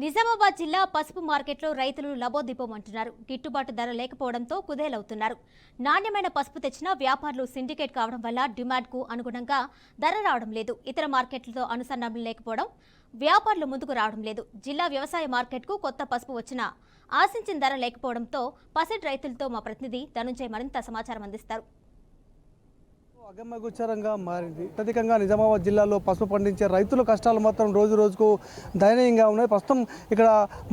నిజామాబాద్ జిల్లా పసుపు మార్కెట్లో రైతులు లబోదిబోమంటున్నారు. గిట్టుబాటు ధర లేకపోవడంతో కుదేలవుతున్నారు. నాణ్యమైన పసుపు తెచ్చినా వ్యాపారులు సిండికేట్ కావడం వల్ల డిమాండ్కు అనుగుణంగా ధర రావడం లేదు. ఇతర మార్కెట్లతో అనుసంధానం లేకపోవడం వ్యాపారులు ముందుకు రావడం లేదు. జిల్లా వ్యవసాయ మార్కెట్కు కొత్త పసుపు వచ్చినా ఆశించిన ధర లేకపోవడంతో పసిడి రైతులతో మా ప్రతినిధి ధనుంజయ్ మరింత సమాచారం అందిస్తారు. అగమ్యగోచరంగా మారింది. అత్యధికంగా నిజామాబాద్ జిల్లాలో పసుపు పండించే రైతుల కష్టాలు మాత్రం రోజు రోజుకు దయనీయంగా ఉన్నాయి. ప్రస్తుతం ఇక్కడ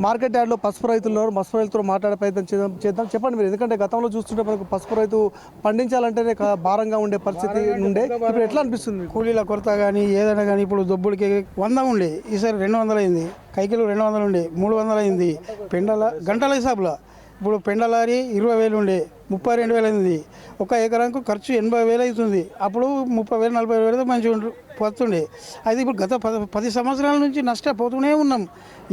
మార్కెట్ యార్డ్లో పసుపు రైతులు పసుపు రైతులతో మాట్లాడే ప్రయత్నం చేద్దాం. చెప్పండి మీరు, ఎందుకంటే గతంలో చూస్తుంటే మనకు పసుపు రైతు పండించాలంటేనే భారంగా ఉండే పరిస్థితి ఉండే, ఇప్పుడు ఎట్లా అనిపిస్తుంది? కూలీల కొరత కానీ ఏదైనా కానీ ఇప్పుడు దొబ్బులకి 100 ఉండే, ఈసారి 200 అయింది. కైకిలు 200 ఉండే 300 అయింది. పెండల గంటల హిసాబులో ఇప్పుడు పెండలారి 20,000 ఉండే 32,000 అయింది. ఒక ఎకరాకు ఖర్చు 80,000 అవుతుంది. అప్పుడు 30,000 40,000 మంచిగా పోతుండే. అది ఇప్పుడు గత 10 సంవత్సరాల నుంచి నష్టపోతూనే ఉన్నాం.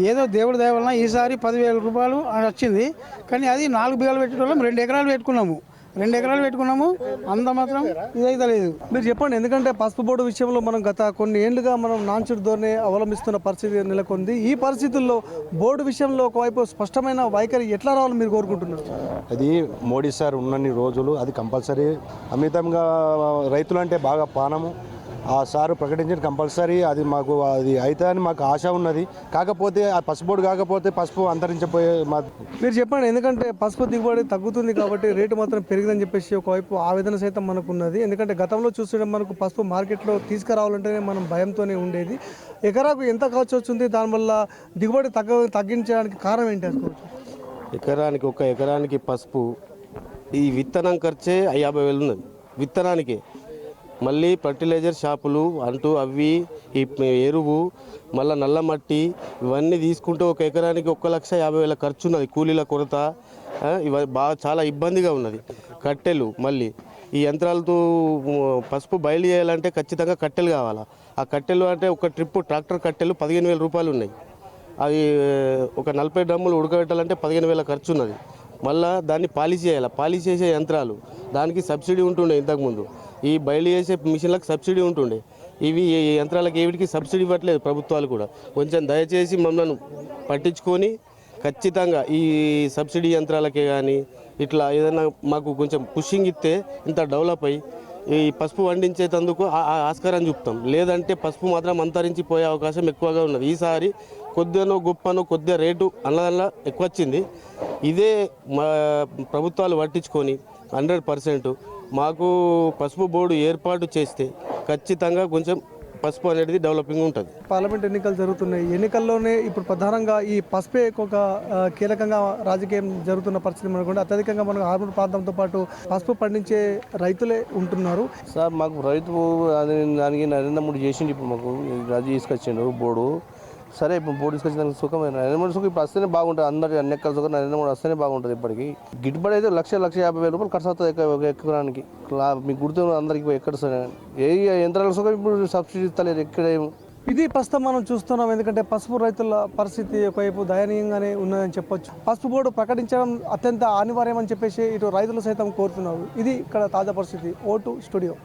ఏదో దేవుడి దయ వలన ఈసారి 10,000 రూపాయలు వచ్చింది. కానీ అది 4 బిగాలు పెట్టడం 2 ఎకరాలు పెట్టుకున్నాము. 2 ఎకరాలు పెట్టుకున్నాము, అంత మాత్రం ఇదైతే లేదు. మీరు చెప్పండి, ఎందుకంటే పసుపు బోర్డు విషయంలో మనం గత కొన్ని ఏళ్లుగా మనం నాన్చుడు ధోరణి అవలంబిస్తున్న పరిస్థితి నెలకొంది. ఈ పరిస్థితుల్లో బోర్డు విషయంలో ఒకవైపు స్పష్టమైన వైఖరి ఎట్లా రావాలని మీరు కోరుకుంటున్నారు? అది మోడీ సార్ ఉన్నన్ని రోజులు అది కంపల్సరీ. అమితంగా రైతులు అంటే బాగా పానము. ఆ సారు ప్రకటించిన కంపల్సరీ అది మాకు అది అయితే అని మాకు ఆశ ఉన్నది. కాకపోతే ఆ పసుపు బోర్డు కాకపోతే పసుపు అంతరించిపోయే మీరు చెప్పండి, ఎందుకంటే పసుపు దిగుబడి తగ్గుతుంది కాబట్టి రేటు మాత్రం పెరిగిందని చెప్పేసి ఒకవైపు ఆవేదన సైతం మనకు ఉన్నది. ఎందుకంటే గతంలో చూస్తుంటే మనకు పసుపు మార్కెట్లో తీసుకురావాలంటేనే మనం భయంతోనే ఉండేది. ఎకరాకు ఎంత ఖర్చు వస్తుంది, దానివల్ల దిగుబడి తగ్గించడానికి కారణం ఏంటి అనుకోవచ్చు? ఒక ఎకరానికి పసుపు ఈ విత్తనం ఖర్చే 50,000 ఉన్నది విత్తనానికి. మళ్ళీ ఫర్టిలైజర్ షాపులు అంటూ అవి ఈ ఎరువు మళ్ళీ నల్ల మట్టి ఇవన్నీ తీసుకుంటూ ఒక ఎకరానికి 1,50,000 ఖర్చు ఉన్నది. కూలీల కొరత ఇవి బాగా చాలా ఇబ్బందిగా ఉన్నది. కట్టెలు మళ్ళీ ఈ యంత్రాలతో పసుపు బయలు చేయాలంటే ఖచ్చితంగా కట్టెలు కావాలా. ఆ కట్టెలు అంటే ఒక ట్రిప్పు ట్రాక్టర్ కట్టెలు 15,000 రూపాయలు ఉన్నాయి. అవి ఒక 40 డ్రమ్ములు ఉడకబెట్టాలంటే 15,000 ఖర్చు ఉన్నది. మళ్ళీ దాన్ని పాలిష్ చేయాలి. పాలిష్ చేసే యంత్రాలు దానికి సబ్సిడీ ఉంటుండే ఇంతకుముందు. ఈ బయలు చేసే మిషన్లకు సబ్సిడీ ఉంటుండే. ఇవి యంత్రాలకు ఏవిటికి సబ్సిడీ ఇవ్వట్లేదు ప్రభుత్వాలు కూడా. కొంచెం దయచేసి మమ్మల్ని పట్టించుకొని ఖచ్చితంగా ఈ సబ్సిడీ యంత్రాలకే కానీ ఇట్లా ఏదైనా మాకు కొంచెం పుషింగ్ ఇస్తే ఇంత డెవలప్ అయ్యి ఈ పసుపు పండించేందుకు ఆస్కారం చూపుతాం. లేదంటే పసుపు మాత్రం అంతరించిపోయే అవకాశం ఎక్కువగా ఉన్నది. ఈసారి కొద్దిగానో గొప్పనో కొద్దిగా రేటు అన్నదల్లా ఎక్కువ వచ్చింది. ఇదే మా ప్రభుత్వాలు పట్టించుకొని 100% మాకు పసుపు బోర్డు ఏర్పాటు చేస్తే ఖచ్చితంగా కొంచెం పసుపు అనేది డెవలపింగ్ ఉంటుంది. పార్లమెంట్ ఎన్నికలు జరుగుతున్నాయి. ఎన్నికల్లోనే ఇప్పుడు ప్రధానంగా ఈ పసుపే ఒక కీలకంగా రాజకీయం జరుగుతున్న పరిస్థితి మనకు అత్యధికంగా మనకు ఆర్మూర్ ప్రాంతంతో పాటు పసుపు పండించే రైతులే ఉంటున్నారు. సార్ మాకు రైతు దానికి నరేంద్ర మోడీ చేసిండు. ఇప్పుడు మాకు రాజు తీసుకొచ్చిండు బోర్డు. సరే ఇప్పుడు బోర్డు తీసుకొచ్చిన సుఖమైన నరేంద్ర మోడీ సుఖం ఇప్పుడు వస్తేనే బాగుంటుంది. అందరి అన్ని ఎక్కల సుఖం నరేంద్ర మోడీ వస్తేనే బాగుంటుంది. ఇప్పటికి గిట్టుబడి అయితే 1,50,000 రూపాయలు ఖర్చు అవుతుంది ఒక ఎకరానికి. మీకు గుర్తు అందరికి ఎక్కడ సరే ఏ యంత్రాల సుఖం ఇప్పుడు సబ్సిడీ ఇస్తలేదు ఎక్కడ. ఇది ప్రస్తుతం మనం చూస్తున్నాం. ఎందుకంటే పసుపు రైతుల పరిస్థితి ఒకవైపు దయనీయంగానే ఉన్నదని చెప్పొచ్చు. పసుపు బోర్డు ప్రకటించడం అత్యంత అనివార్యమని చెప్పేసి ఇటు రైతులు సైతం కోరుతున్నారు. ఇది ఇక్కడ తాజా పరిస్థితి. O2 studio.